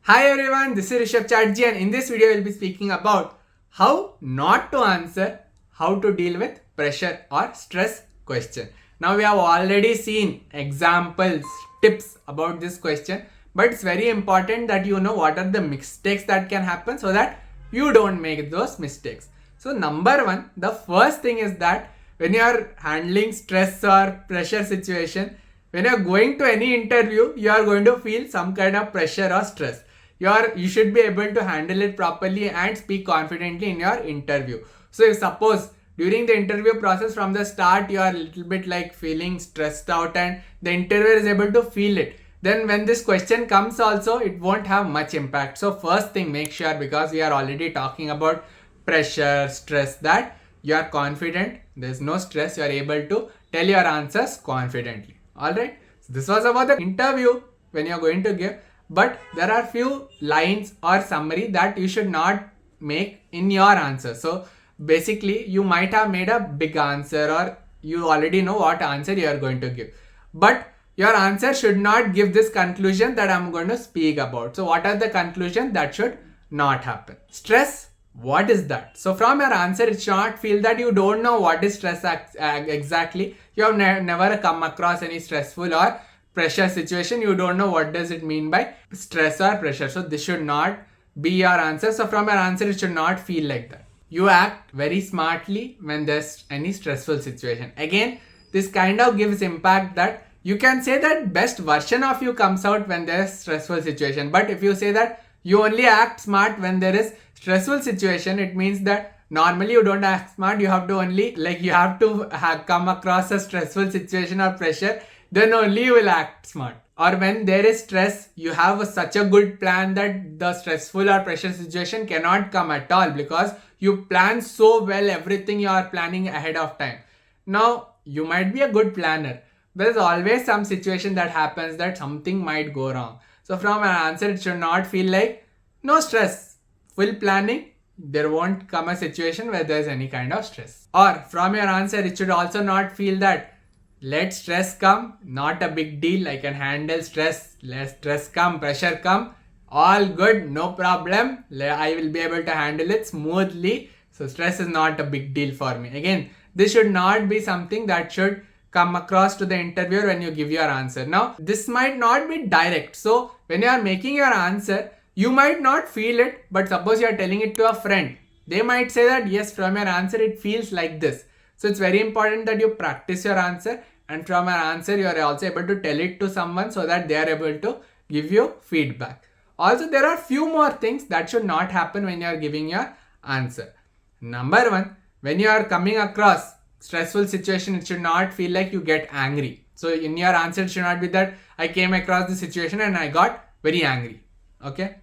Hi everyone, this is Rishabh Chatterjee, and in this video we'll be speaking about how not to answer, how to deal with pressure or stress question. Now we have already seen examples, tips about this question, but it's very important that you know what are the mistakes that can happen so that you don't make those mistakes. So number one, the first thing is that when you are handling stress or pressure situation, when you are going to any interview, you are going to feel some kind of pressure or stress. You should be able to handle it properly and speak confidently in your interview. So if suppose during the interview process from the start you are a little bit like feeling stressed out and the interviewer is able to feel it, then when this question comes also it won't have much impact. So first thing, make sure, because we are already talking about pressure, stress, that you are confident, there's no stress, you are able to tell your answers confidently. Alright, so this was about the interview when you are going to give. But there are few lines or summary that you should not make in your answer. So basically you might have made a big answer or you already know what answer you are going to give. But your answer should not give this conclusion that I'm going to speak about. So what are the conclusions that should not happen? Stress, what is that? So from your answer it should not feel that you don't know what is stress exactly. You have never come across any stressful or pressure situation, you don't know what does it mean by stress or pressure. So this should not be your answer. So from your answer it should not feel like that. You act very smartly when there's any stressful situation. Again, this kind of gives impact that you can say that best version of you comes out when there's stressful situation. But if you say that you only act smart when there is stressful situation, it means that normally you don't act smart, you have to only come across a stressful situation or pressure, then only you will act smart. Or when there is stress, you have such a good plan that the stressful or pressure situation cannot come at all because you plan so well everything you are planning ahead of time. Now, you might be a good planner. There's always some situation that happens that something might go wrong. So from an answer, it should not feel like no stress, full planning, there won't come a situation where there's any kind of stress. Or from your answer, it should also not feel that let stress come, not a big deal, I can handle stress, let stress come, pressure come, all good, no problem, I will be able to handle it smoothly, so stress is not a big deal for me. Again, this should not be something that should come across to the interviewer when you give your answer. Now, this might not be direct, so when you are making your answer, you might not feel it, but suppose you are telling it to a friend, they might say that yes, from your answer it feels like this. So it's very important that you practice your answer, and from your answer you are also able to tell it to someone so that they are able to give you feedback. Also, there are few more things that should not happen when you are giving your answer. Number one, when you are coming across stressful situation, it should not feel like you get angry. So in your answer it should not be that I came across the situation and I got very angry. Okay.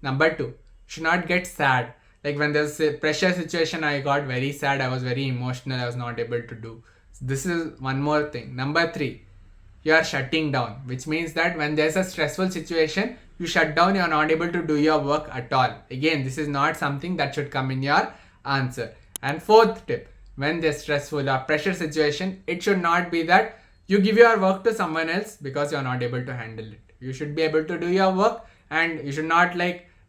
Number two, should not get sad. Like when there's a pressure situation, I got very sad, I was very emotional, I was not able to do. This is one more thing. Number three, you are shutting down, which means that when there's a stressful situation, you shut down, you are not able to do your work at all. Again, this is not something that should come in your answer. And fourth tip, when there's stressful or pressure situation, it should not be that you give your work to someone else because you are not able to handle it. You should be able to do your work, and you should not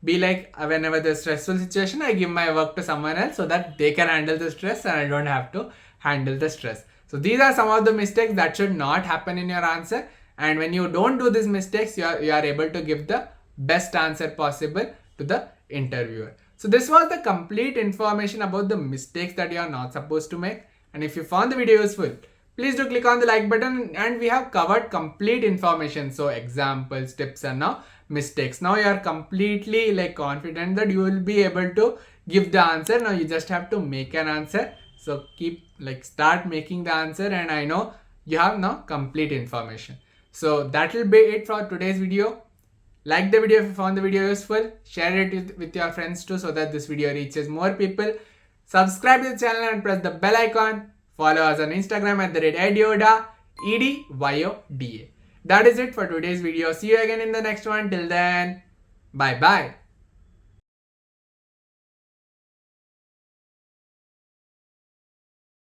be like whenever there's stressful situation, I give my work to someone else so that they can handle the stress and I don't have to handle the stress. So these are some of the mistakes that should not happen in your answer, and when you don't do these mistakes, you are able to give the best answer possible to the interviewer. So this was the complete information about the mistakes that you are not supposed to make. And if you found the video useful, please do click on the like button, and we have covered complete information. So examples, tips, and now mistakes. Now you are completely confident that you will be able to give the answer. Now you just have to make an answer. So start making the answer, and I know you have now complete information. So that will be it for today's video. Like the video if you found the video useful. Share it with your friends too so that this video reaches more people. Subscribe to the channel and press the bell icon. Follow us on Instagram at EdYoda, EdYoda. That is it for today's video. See you again in the next one. Till then, bye bye.